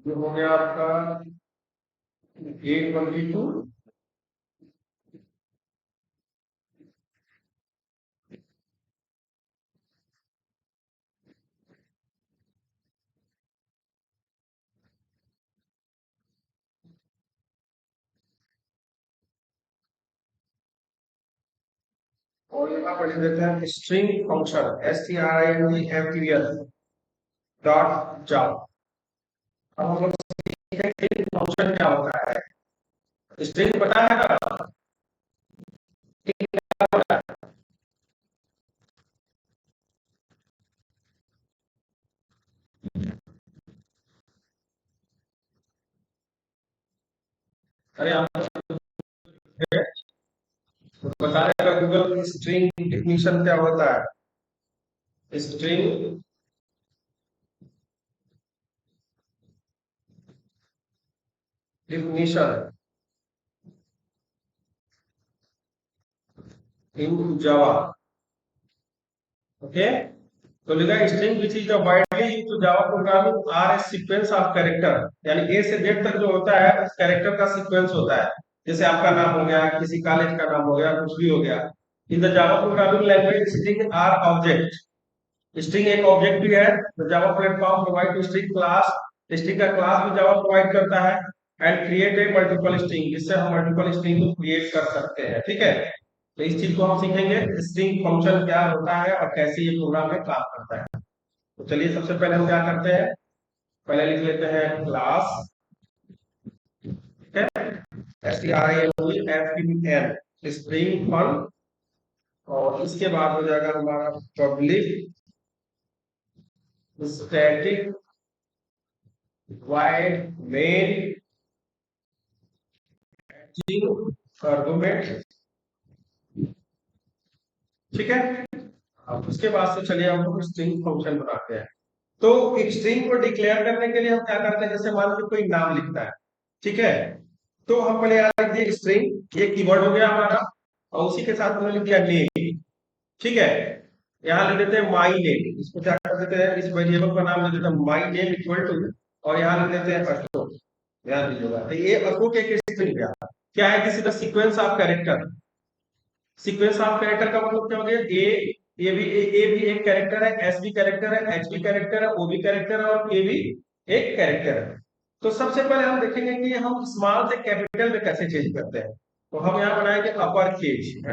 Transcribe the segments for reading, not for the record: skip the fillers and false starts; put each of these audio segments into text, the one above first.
ये हो गया आपका 822। और यहाँ पर लिख देते हैं स्ट्रिंग फंक्शन string डॉट जावा। अब हम लोग स्ट्रिंग फंक्शन क्या होता है, स्ट्रिंग पता है ना, स्ट्रिंग क्या होता है? अरे आप बता रहे हैं गूगल, स्ट्रिंग डिफिनीशन क्या होता है? String definition in Java. Okay, तो लिखा string which is the widely used Java programming are a sequence of character, यानी ए से जेड तक जो होता है उस कैरेक्टर का सीक्वेंस होता है। जैसे आपका नाम हो गया, किसी कॉलेज का नाम हो गया, कुछ भी हो गया। In the Java programming language string are object. String एक ऑब्जेक्ट भी है। तो Java platform provide to string class, string का क्लास भी जावा प्रोवाइड करता है। And create a multiple string, जिससे हम मल्टीपल स्ट्रिंग को क्रिएट कर सकते हैं। ठीक है, तो इस चीज को हम सीखेंगे, स्ट्रिंग फंक्शन क्या होता है और कैसे ये प्रोग्राम में काम करता है। तो चलिए सबसे पहले हम क्या करते हैं, पहले लिख लेते हैं क्लास। ठीक है, STRING स्ट्रिंग फन। और इसके बाद हो जाएगा हमारा public static wide main argument. ठीक है, अब उसके बाद से चलिए हम लोग स्ट्रिंग फंक्शन बनाते हैं। तो एक स्ट्रिंग को डिक्लेयर करने के लिए हम क्या करते हैं, जैसे मान लो कोई नाम लिखता है। ठीक है, तो हम पहले यहाँ लिख दिए स्ट्रिंग, ये कीवर्ड हो गया हमारा, और उसी के साथ हमने लिख दिया नेम। ठीक है, यहाँ लिख देते हैं माई नेम, इसको क्या कर देते हैं, इस वेरिएबल का नाम लिख देते हैं माई नेम इक्वल टू, और यहाँ लिख देते हैं अशोक। ध्यान दीजिएगा, तो ये अशोक एक स्ट्रिंग क्या है, किसी का sequence of character. Sequence of character का मतलब क्या हो गया, ए भी एक कैरेक्टर है, एस भी कैरेक्टर है, एच भी कैरेक्टर है, ओ भी कैरेक्टर है, और ए भी एक कैरेक्टर है। तो सबसे पहले हम देखेंगे कि हम स्मॉल से कैपिटल में कैसे चेंज करते हैं। तो हम यहाँ बनाएंगे अपर केज।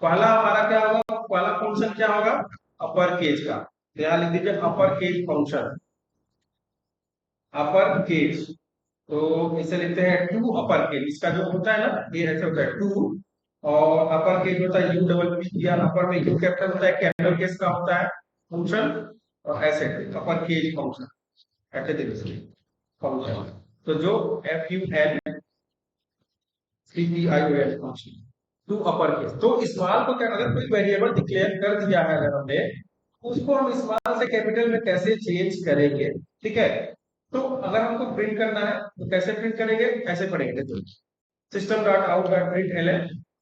पहला हमारा क्या होगा, पहला फंक्शन क्या होगा, अपर केज का। तो यहाँ लिख दीजिए अपर केज फंक्शन, अपर केज। तो इसे लिखते हैं टू अपर केज, इसका जो होता है ना, ये ऐसे होता है टू, और अपर केज होता है यू डबल पी, या अपर में यू कैपिटल होता है, कैपिटल केस का होता है फंक्शन, और ऐसे अपर केज फंक्शन, ऐसे देखिए फंक्शन। तो जो FUN CPION function, to upper case. तो स्मॉल को क्या, अगर कोई वेरिएबल डिक्लेयर कर दिया है अगर हमने, उसको हम स्मॉल से कैपिटल में कैसे चेंज करेंगे। ठीक है, तो अगर हमको प्रिंट करना है तो कैसे प्रिंट करेंगे, ऐसे पढ़ेंगे। तो system dot out dot print L,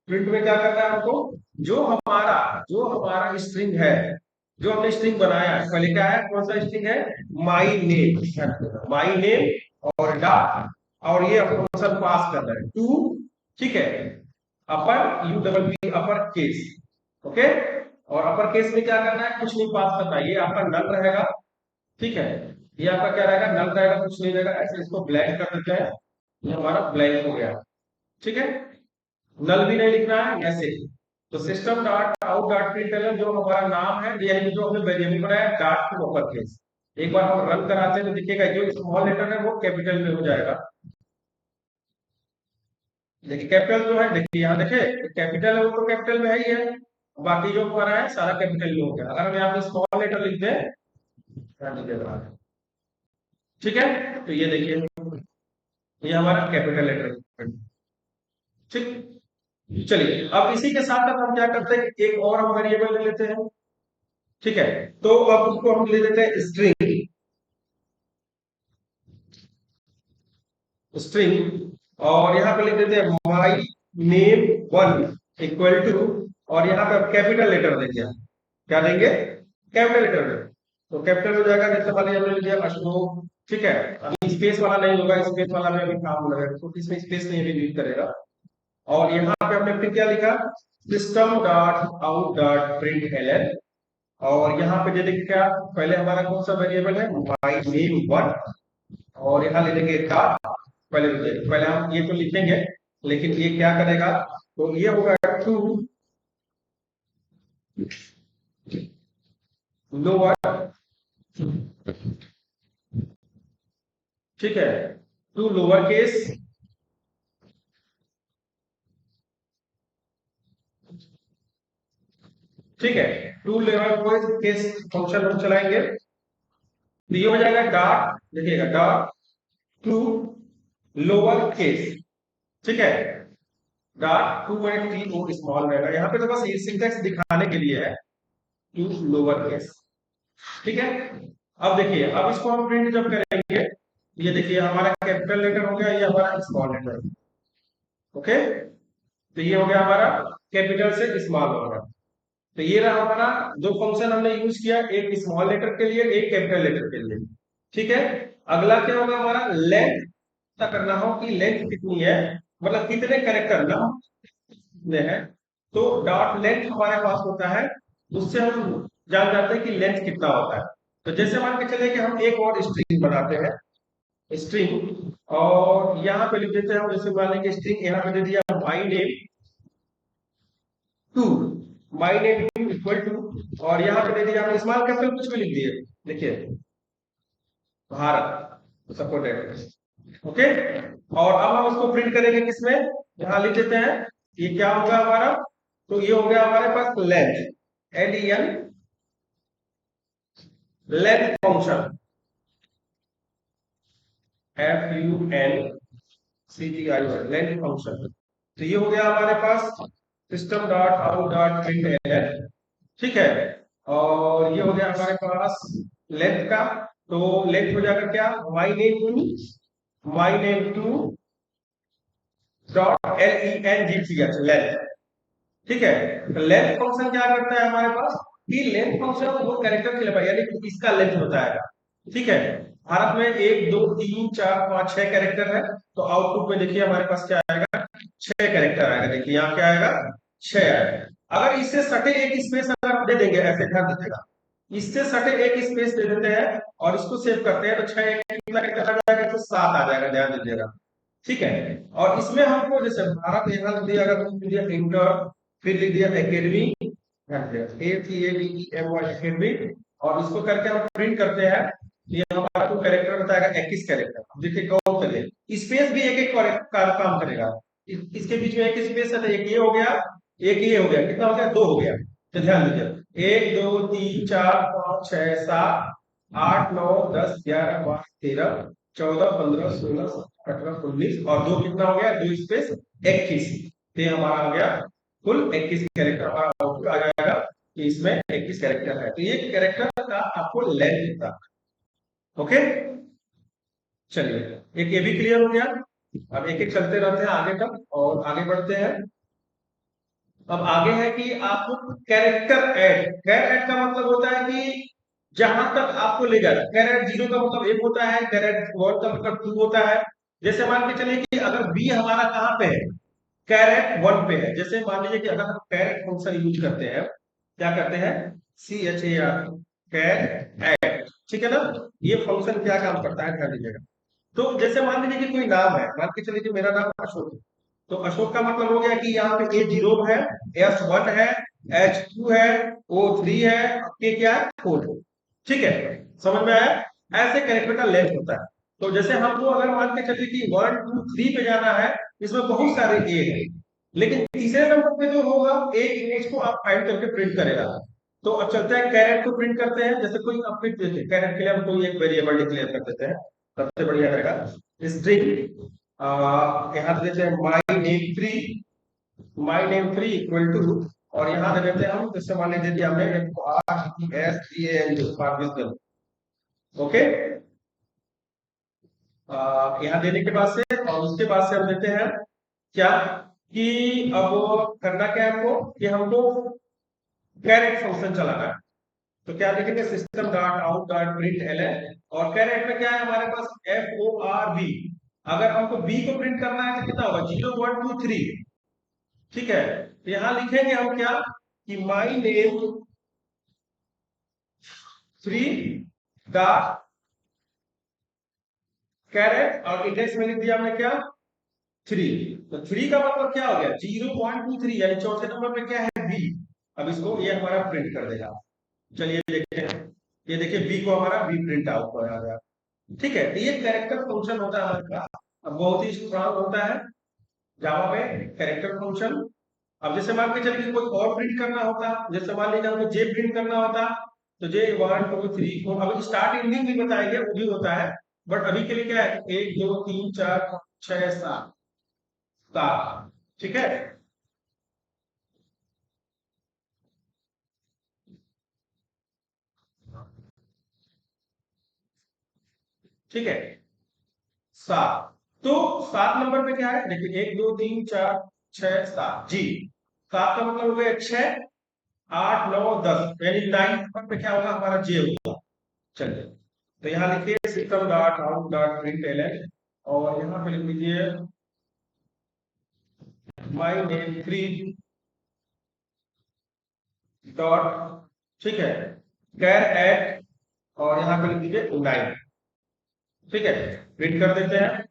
print में क्या करना है हमको, जो हमारा स्ट्रिंग है, जो हमने स्ट्रिंग बनाया है, पहले क्या है, कौन सा स्ट्रिंग है, माई नेम, माई नेम और डॉट, और ये फंक्शन पास कर रहा है टू। ठीक है, upper U double P upper case. Okay, और अपर केस में क्या करना है, कुछ नहीं पास करना है, ये आपका नल रहेगा। ठीक है, ये आपका क्या रहेगा, नल रहेगा, कुछ नहीं रहेगा, ऐसे इसको ब्लैंक कर देते हैं, ये हमारा ब्लैंक हो गया। ठीक है, नल भी नहीं लिखना है ऐसे। तो system dot out dot println जो हमारा नाम है, यानी जो हमने वेरिएबल बनाया डॉट टू अपर केस, एक बार हम रन कराते हैं तो दिखेगा जो स्मॉल लेटर है वो कैपिटल में हो जाएगा। देखिए कैपिटल जो है, देखिए यहाँ देखिए कैपिटल है वो तो कैपिटल में है ही है, बाकी जो हमारा है सारा कैपिटल में हो गया। अगर हम यहाँ पे स्मॉल लेटर लिख दें, ठीक है, तो ये देखिए ये हमारा कैपिटल लेटर। ठीक, चलिए अब इसी के साथ साथ हम क्या करते हैं, एक और हम वेरिएबल ले लेते हैं। ठीक है, तो अब उसको हम ले लेते हैं स्ट्रिंग, स्ट्रिंग, और यहाँ पे लिख देते हैं my name one equal to, और यहाँ पे कैपिटल लेटर देंगे, क्या देंगे, कैपिटल लेटर। तो कैपिटल हो जाएगा, जैसे मान लीजिए हमने लिख दिया अशोक, ठीक है। अभी स्पेस वाला नहीं होगा, स्पेस वाला में अभी काम लगेगा, तो इसमें स्पेस नहीं अभी यूज करेगा। और यहाँ पे हमने फिर क्या लिखा, system dot out dot print L, और यहाँ पे दे देंगे क्या, पहले हमारा कौन सा वेरिएबल है, माई नेम वन, और यहाँ ले लेंगे डॉट, पहले हम ये तो लिखेंगे, लेकिन ये क्या करेगा, तो ये होगा टू लोअर, ठीक है, टू लोअर केस, ठीक है, टू लोअर केस फंक्शन हम चलाएंगे, तो ये हो जाएगा डॉट, देखिएगा डॉट टू लोअर केस, ठीक है, dot to and T O small रहेगा, यहाँ पे तो बस ये सिंटेक्स दिखाने के लिए है, टू लोअर केस, ठीक है। अब देखिए, अब इसको हम प्रिंट जब करेंगे, ये देखिए हमारा कैपिटल लेटर हो गया, ये हमारा स्मॉल लेटर, ओके, तो ये हो गया हमारा कैपिटल से स्मॉल हो गया। तो ये रहा हमारा, दो फंक्शन हमने यूज किया, एक स्मॉल लेटर के लिए, एक कैपिटल लेटर के लिए, ठीक है। अगला क्या होगा हमारा, लेंथ पता करना हो कि लेंथ कितनी है, मतलब कितने कैरेक्टर ना है, तो डॉट लेंथ हमारे पास होता है, उससे हम जान जाते हैं कि लेंथ कितना होता है। तो जैसे मान के चले कि हम एक और स्ट्रिंग बनाते हैं, स्ट्रिंग, और यहाँ पे लिख देते हैं हम, जैसे मान लेंगे स्ट्रिंग यहाँ पे दे दिया my name two, my name two equal to, और यहाँ पे दे दिया हमने स्मॉल कैपिटल कुछ भी लिख दिए, देखिए भारत सपोर्टेड, ओके। और अब हम उसको प्रिंट करेंगे किसमें, यहाँ लिख देते हैं, ये क्या होगा हमारा, तो ये हो गया हमारे पास length, L E N, length function, F U N C T I, length function. तो ये हो गया हमारे पास system dot out dot print L, ठीक है। और ये हो गया हमारे पास लेंथ का, तो लेंथ हो जाएगा क्या, my name two dot L E N G T H, length, ठीक है। तो लेंथ फंक्शन क्या करता है हमारे पास, कि लेंथ फंक्शन वो कैरेक्टर के लिए, यानी कि इसका लेंथ होता है, ठीक है। भारत में एक दो तीन चार पांच छह कैरेक्टर है, तो आउटपुट में देखिए हमारे पास क्या आएगा, छह कैरेक्टर आएगा, देखिए यहाँ क्या आएगा, छह आएगा। अगर इससे सटे एक स्पेस अगर आप दे देंगे, ऐसे ध्यान दीजिएगा, इससे सटे एक स्पेस दे देते हैं और इसको सेव करते हैं, तो छह कितना कितना आ जाएगा, तो सात आ जाएगा, ध्यान दीजिएगा, ठीक है। और इसमें हमको जैसे भारत यहाँ लिख दिया, अगर लिख दिया इंटर, फिर लिख दिया एकेडमी, एकेडमी, और इसको करके हम प्रिंट करते हैं, ये हमारा तो कैरेक्टर बताएगा 21 कैरेक्टर, देखिए कौन करिए, स्पेस भी एक एक काम करेगा, इसके बीच में एक स्पेस है, तो एक ये हो गया, एक ये हो गया, कितना हो गया, दो हो गया, तो ध्यान दीजिए, एक दो तीन चार पाँच छह सात आठ नौ 10 11 12 13 14 15 16 17 18 19, और दो कितना हो गया, दो स्पेस 21, ये हमारा आ गया कुल 21 कैरेक्टर, हमारा आउटपुट आ जाएगा कि इसमें 21 कैरेक्टर है, तो ये कैरेक्टर का आपको लेंथ देता, ओके। चलिए, एक ये भी क्लियर हो गया। अब एक एक चलते रहते हैं आगे तक, और आगे बढ़ते हैं। अब आगे है कि आपको कैरेक्टर ऐड, कैर ऐड का मतलब होता है कि जहां तक आपको ले जाना, कैर ऐड जीरो का मतलब एक होता है, कैर ऐड वन का मतलब टू होता है। जैसे मान के चलिए कि अगर बी हमारा कहाँ पे है, कैरेट वन पे है, जैसे मान लीजिए कि अगर हम कैरेट फंक्शन यूज करते हैं, क्या करते हैं, C H A R, caret, ठीक है ना, ये फंक्शन क्या काम करता है, ध्यान दीजिएगा। तो जैसे मान लीजिए कि कोई नाम है, मान के चलिए कि मेरा नाम अशोक है, तो अशोक का मतलब हो गया कि यहाँ पे ए जीरो है, एस वन है, एच टू है, ओ थ्री है, के क्या है, फोर, ठीक है, समझ में आया। ऐसे कैरेक्टर का लेंथ होता है। तो जैसे हमको अगर मान के चलिए कि वन टू थ्री पे जाना है, इसमें बहुत सारे ए है, लेकिन तीसरे नंबर पे जो होगा एक इमेज को आप फाइंड करके प्रिंट करेगा। तो अब चलते हैं कैरेट को प्रिंट करते हैं, जैसे कोई अपने कैरेट के लिए हम कोई एक वेरिएबल डिक्लेयर कर देते हैं, सबसे बढ़िया रहेगा स्ट्रिंग, यहाँ दे देते हैं my name three equal to, और यहाँ दे देते हैं हम, जैसे मान लीजिए दिया हमने RESTANG, ओके। यहाँ देने के बाद से, और उसके बाद से हम देते हैं क्या, कि अब करना क्या है हमको, कि हमको कैरेट फंक्शन चलाना है। तो क्या लिखेंगे, system dot out dot print LN, और कैरेट में क्या है हमारे पास, एफ ओ आर बी। अगर हमको बी को प्रिंट करना है तो कितना होगा, 0 1 2 3। ठीक है, तो यहां लिखेंगे हम क्या, कि my name free dot caret, और इंडेक्स में लिख दिया हमने क्या, 3। तो 3 का मतलब क्या हो गया, 0 1 2 3, यानी चौथे नंबर पे क्या है, बी। अब इसको ये हमारा प्रिंट कर देगा। चलिए देखते हैं, ये देखिए बी को हमारा बी प्रिंट आउट हो गया। ठीक है, तो ये कैरेक्टर फंक्शन होता है हमारे पास। अब बहुत ही स्ट्रांग होता है जावा में कैरेक्टर फंक्शन। अब जैसे मान के चलिए कोई और प्रिंट करना होता, जैसे मान लीजिए हमको जे प्रिंट करना होता, तो जे 1 2 3 4, अब स्टार्ट एंडिंग भी बताएंगे, वो भी होता है। बट अभी के लिए क्या है, 1 2 3 4 5 6 7 7। ठीक है, ठीक है, 7। तो 7 नंबर पे क्या है, देखिए 1 2 3 4 6 7 जी। 7 का मतलब हो गया 6 8 9 10, यानी 9 नंबर पे क्या होगा, हमारा जे होगा। चलिए, तो यहाँ लिखिए system dot out dot print LN, और यहाँ पे लिख लीजिए माई नेम फ्री डॉट, ठीक है, कैर एट, और यहाँ पे लिख दीजिए 9। ठीक है, प्रिंट कर देते हैं।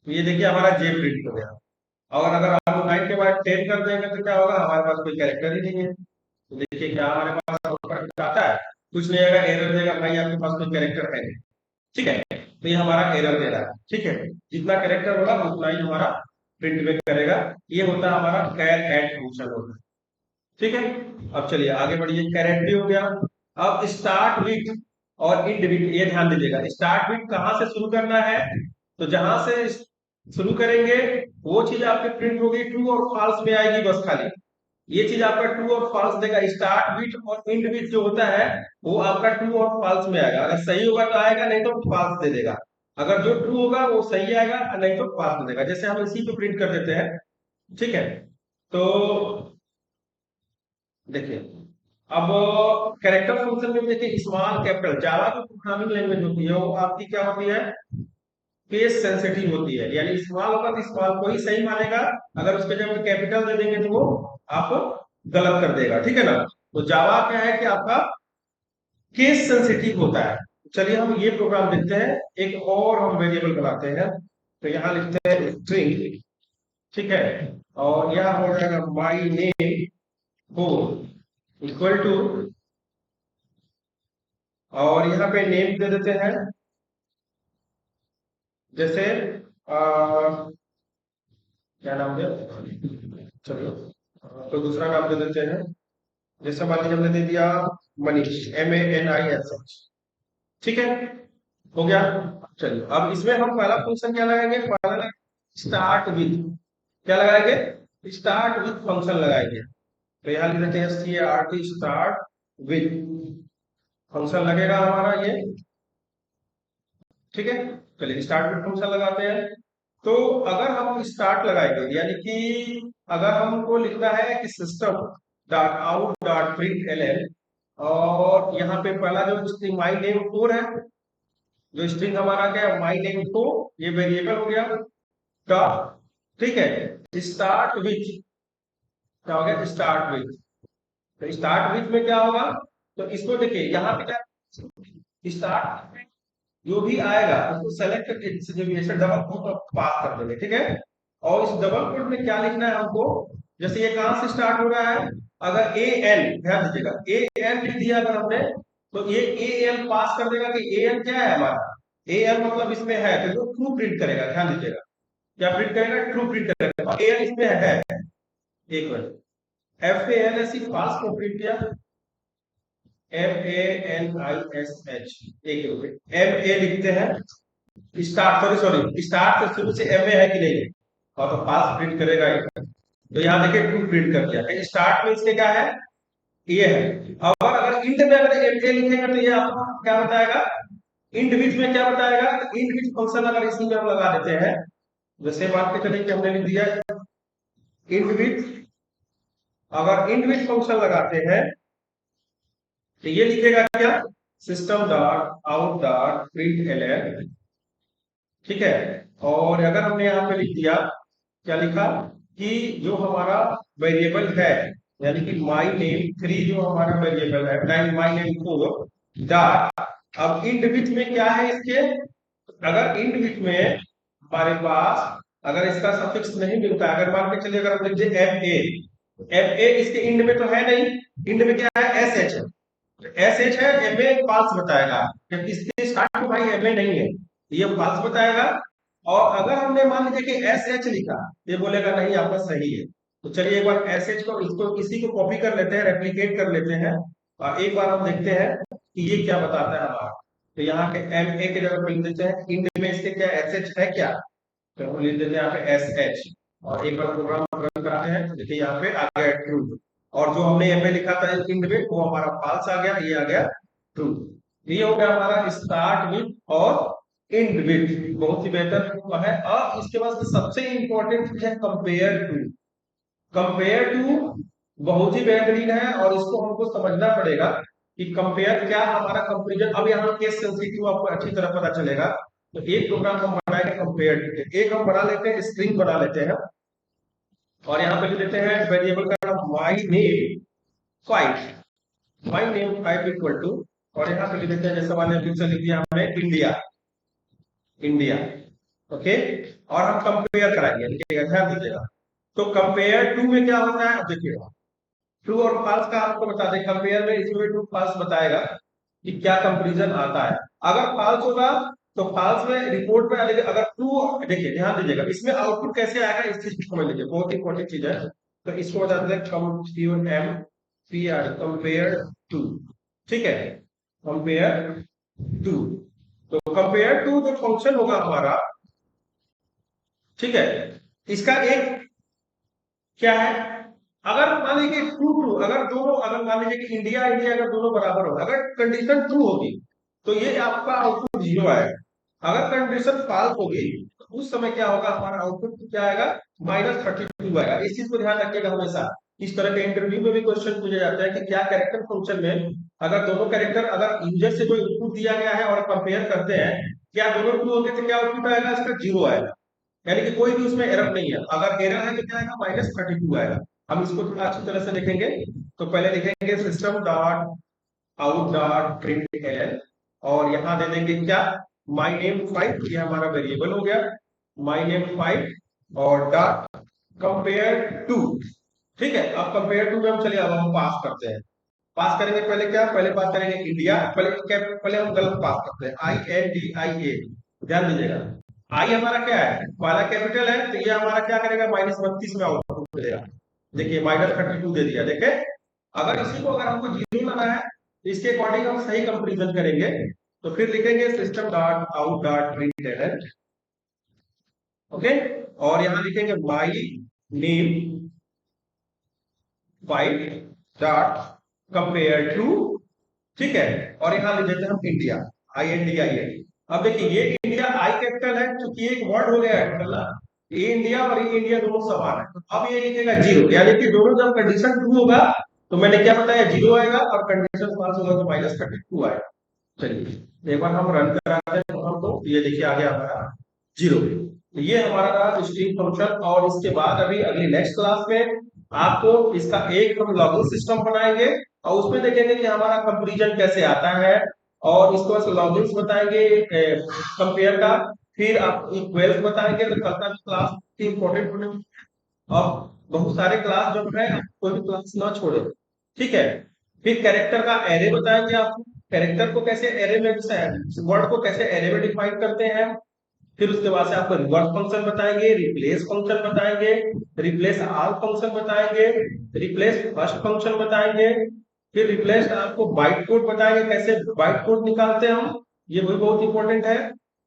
तो ये देखिए हमारा जे प्रिंट हो गया। और अगर हम 9 के बाद 10 कर देंगे तो क्या होगा, हमारे पास कोई कैरेक्टर ही नहीं है। तो देखिए क्या हमारे पास आउटपुट आता है, कुछ नहीं आएगा, एरर देगा, भाई आपके पास कोई कैरेक्टर है नहीं। ठीक है, तो ये हमारा एरर दे रहा है। ठीक है, जितना कैरेक्टर होगा उतना ही हमारा प्रिंट में करेगा। ये होता है हमारा कैर एड फंक्शन होता है। ठीक है, अब चलिए आगे बढ़िए, कैरेट भी हो गया। अब स्टार्ट विथ और एंड विथ, ये ध्यान दीजिएगा, स्टार्ट विथ कहां से शुरू करना है, तो जहां से शुरू करेंगे वो चीज आपके प्रिंट होगी, ट्रू और फॉल्स में आएगी बस खाली। ये चीज आपका ट्रू और फॉल्स देगा। स्टार्ट विथ और एंड विथ जो होता है वो आपका ट्रू और फॉल्स में आएगा, अगर सही होगा तो आएगा, नहीं तो फॉल्स दे देगा। अगर जो ट्रू होगा वो सही आएगा, नहीं तो फॉल्स दे देगा, जैसे हम इसी पे प्रिंट कर देते हैं। ठीक है, तो देखिए, अब कैरेक्टर फंक्शन में देखिए स्मॉल कैपिटल, जावा की प्रोग्रामिंग लैंग्वेज होती है वो आपकी क्या होती है, केस सेंसिटिव होती है, यानी स्मॉल होगा तो स्मॉल को ही सही मानेगा, अगर उसके जगह कैपिटल दे देंगे तो वो आप गलत कर देगा। ठीक है ना, तो जावा क्या है कि आपका केस सेंसिटिव होता है। चलिए हम ये प्रोग्राम देखते हैं, एक और हम वेरिएबल बनाते हैं। तो यहाँ लिखते हैं स्ट्रिंग, ठीक है, और यहाँ हो जाएगा माई नेम हो इक्वल टू, और यहाँ पे नेम दे देते हैं, जैसे क्या नाम दे, चलिए तो दूसरा नाम दे देते हैं, जैसे मान लीजिए हमने दे दिया मनीष, MANISH। ठीक है, हो गया। चलिए अब इसमें हम पहला फंक्शन क्या लगाएंगे, पहला स्टार्ट विथ, क्या लगाएंगे, स्टार्ट विथ फंक्शन लगाएंगे। तो यहाँ लिख देते हैं START स्टार्ट विथ, फंक्शन लगेगा हमारा ये। ठीक है, चलिए स्टार्ट विथ फंक्शन लगाते हैं। तो अगर हम स्टार्ट लगाएंगे, यानी कि अगर हमको लिखना है कि system dot out dot print LN, और यहाँ पे पहला जो स्ट्रिंग माई नेम 4 है, जो स्ट्रिंग हमारा क्या है, माई नेम 4, ये वेरिएबल हो गया डॉट, ठीक है, स्टार्ट विथ, क्या हो गया, स्टार्ट विथ। तो स्टार्ट विथ में क्या होगा, तो इसको देखिए यहाँ पे क्या, स्टार्ट जो भी आएगा उसको सेलेक्ट करके जो भी ऐसे डबल कोट पास कर देंगे। ठीक है, और इस डबल कोट में क्या लिखना है हमको, जैसे ये कहां से स्टार्ट हो रहा है, अगर AN, ध्यान दीजिएगा AN लिख दिया अगर हमने, तो ये AN पास कर देगा कि AN क्या है हमारा, AN मतलब इसमें है, तो वो ट्रू प्रिंट करेगा। ध्यान दीजिएगा, क्या प्रिंट करेगा, ट्रू प्रिंट करेगा, और AN इसमें है। एक मिनट, FANSC पास को प्रिंट किया, MANISH, एक मिनट, MA लिखते हैं, स्टार्ट, सॉरी सॉरी, स्टार्ट से शुरू से MA है कि नहीं, और तो पास प्रिंट करेगा ये। तो यहाँ देखिए ट्रू प्रिंट कर दिया, स्टार्ट में इसके क्या है, ये है। और अगर इंट में अगर MA लिखेंगे तो ये आपको क्या बताएगा, इंट विथ में क्या बताएगा, इंट विथ फंक्शन अगर इसी में हम लगा देते हैं, जैसे मान के चलिए कि हमने लिख दिया इंट विथ अगर इंड विथ फंक्शन लगाते हैं तो ये लिखेगा क्या, system dot out dot print LN, ठीक है। और अगर हमने यहाँ पे लिख दिया, क्या लिखा कि जो हमारा वेरिएबल है, यानी कि माई नेम 3 जो हमारा वेरिएबल है, माई नेम 4 डॉट, अब इंड विथ में क्या है इसके, अगर इंड विथ में हमारे पास अगर इसका सफिक्स नहीं मिलता, अगर मान के चलिए अगर हम लिख दें एफ ए इसके इंड में तो है नहीं, इंड में क्या है एस एच है, एस एच है, एम ए फॉल्स बताएगा, जबकि इसके स्टार्ट में भाई एम ए नहीं है, ये फॉल्स बताएगा। और अगर हमने मान लीजिए कि एस एच लिखा, ये बोलेगा नहीं आपका सही है। तो चलिए एक बार एस एच को इसको इसी को कॉपी कर लेते हैं, रेप्लिकेट कर लेते हैं, और एक बार हम देखते हैं कि ये क्या बताता है हमारा। तो यहाँ पे एम ए की जगह पे लिख देते हैं, इंड में इसके क्या एस एच है क्या, तो हम लिख देते हैं यहाँ पे एस एच, और एक बार प्रोग्राम रन कराते हैं, तो देखिए यहाँ पे आ गया ट्रू, और जो हमने एम ए लिखा था इंड में वो हमारा फॉल्स आ गया, ये आ गया ट्रू। ये हो गया हमारा स्टार्ट विथ और एंड विथ, बहुत ही बेहतर हुआ है। अब इसके बाद सबसे इंपॉर्टेंट चीज है कंपेयर टू। कंपेयर टू बहुत ही बेहतरीन है, और इसको हमको समझना पड़ेगा कि कंपेयर क्या हमारा कंपेरिजन, अब यहाँ केस सेंसिटिव आपको अच्छी तरह पता चलेगा। तो एक प्रोग्राम हम बनाएंगे कंपेयर टू, एक हम बना लेते हैं स्ट्रिंग बना लेते हैं, और यहाँ पे लिख देते हैं वेरिएबल का नाम my name 5, my name 5 equal to, और यहाँ पे लिख देते हैं जैसे मैंने अभी से लिख दिया हमने इंडिया, इंडिया, ओके। और हम कंपेयर कराएंगे, लिखिएगा ध्यान दीजिएगा। तो कंपेयर टू में क्या होता है, अब देखिएगा ट्रू और फॉल्स का आपको बता दें, कंपेयर में इसमें ट्रू फॉल्स बताएगा कि क्या कंपैरिजन आता है। अगर फॉल्स होगा तो फॉल्स में रिपोर्ट में आ जाएगा, अगर ट्रू, देखिए ध्यान दीजिएगा इसमें आउटपुट कैसे आएगा इस चीज को समझ लीजिए, बहुत इंपॉर्टेंट चीज है। तो इसको बता देते हैं कंपेयर टू, ठीक है, कंपेयर टू। तो कंपेयर टू जो फंक्शन होगा हमारा, ठीक है, इसका एक क्या है, अगर मान लीजिए ट्रू ट्रू, अगर दोनों, अगर मान लीजिए कि इंडिया इंडिया अगर दोनों बराबर हो, अगर कंडीशन ट्रू होगी तो ये आपका आउटपुट 0 आएगा। अगर कंडीशन फॉल्स होगी तो उस समय क्या होगा, हमारा आउटपुट क्या आएगा, -32 आएगा। इस चीज को ध्यान रखिएगा हमेशा। इस तरह के इंटरव्यू में भी क्वेश्चन पूछा जाता है कि क्या कैरेक्टर फंक्शन में अगर दोनों कैरेक्टर, अगर यूजर से जो इनपुट दिया गया है और कंपेयर करते हैं, क्या दोनों ट्रू होंगे तो क्या आउटपुट आएगा, इसका 0 आएगा, यानी कि कोई भी उसमें एरर नहीं है। अगर एरर है तो क्या आएगा, -32 आएगा। हम इसको थोड़ा अच्छी तरह से लिखेंगे, तो पहले लिखेंगे system dot out dot print L, और यहाँ दे देंगे क्या, माई नेम 5, ये हमारा वेरिएबल हो गया, माई नेम 5 और डॉट कंपेयर टू, ठीक है। अब कंपेयर टू में हम चलिए अब हम पास करते हैं, पास करेंगे पहले क्या, पहले पास करेंगे इंडिया, पहले हम गलत पास करते हैं, INDIA, ध्यान दीजिएगा। आई हमारा क्या है, पहला कैपिटल है, तो ये हमारा क्या करेगा, -32 में आउटपुट मिलेगा। देखिए -32 दे दिया, देखे। अगर इसी को अगर हमको 0 लाना है तो इसके अकॉर्डिंग हम सही कंपेरिजन करेंगे, तो फिर लिखेंगे system dot out dot print, okay, और यहां लिखेंगे my name 5 dot compare to, ठीक है, और यहां लिख देते हैं हम इंडिया, INDIA। अब देखिए ये इंडिया आई कैपिटल है, क्योंकि एक वर्ड हो गया है ना, ये इंडिया और ये इंडिया दोनों समान है। अब ये लिखेगा 0, यानी कि दोनों जब कंडीशन ट्रू होगा तो मैंने क्या बताया 0 आएगा, और कंडीशन फॉल्स होगा तो -32 आएगा। चलिए एक बार हम रन कराते हैं प्रोग्राम को, ये देखिए आ गया हमारा 0। ये हमारा रहा स्ट्रिंग फंक्शन, और इसके बाद अभी अगली नेक्स्ट क्लास में आपको इसका एक हम लॉगिन सिस्टम बनाएंगे, और उसमें देखेंगे कि हमारा कंपैरिजन कैसे आता है, और इसको बस लॉगिन्स बताएंगे कंपेयर का, फिर आप इक्वल्स बताएंगे। तो कल का क्लास इंपॉर्टेंट होने, और बहुत सारे क्लास जो है कोई भी क्लास ना छोड़े, ठीक है। फिर कैरेक्टर का एरे बताएंगे आपको, कैरेक्टर को कैसे एरे में, वर्ड को कैसे एरे में डिफाइन करते हैं। फिर उसके बाद से आपको रिवर्स फंक्शन बताएंगे, रिप्लेस फंक्शन बताएंगे, रिप्लेस ऑल फंक्शन बताएंगे, रिप्लेस फर्स्ट फंक्शन बताएंगे, फिर रिप्लेस आपको बाइट कोड बताएंगे, कैसे बाइट कोड निकालते हैं हम, ये भी बहुत इंपॉर्टेंट है।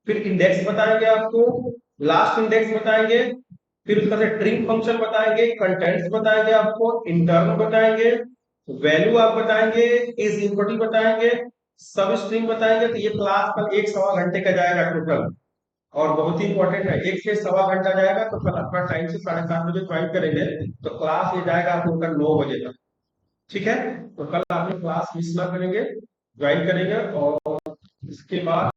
फिर इंडेक्स बताएंगे आपको, लास्ट इंडेक्स बताएंगे, फिर उसका से ट्रिम फंक्शन बताएंगे, कंटेंट्स बताएंगे आपको, इंटर्न बताएंगे, वैल्यू आप बताएंगे, इज इक्वल बताएंगे, सब स्ट्रिंग बताएंगे। तो ये क्लास पर 1 सवा घंटे का जाएगा टोटल, और बहुत ही इंपॉर्टेंट है, 1 से 1.25 घंटा जाएगा, तो कल अपना टाइम से 7:30 बजे ज्वाइन करेंगे, तो क्लास ये जाएगा आप लोग का 9 बजे तक। ठीक है, तो कल आप लोग क्लास मिस ना करेंगे, ज्वाइन करेंगे। और इसके बाद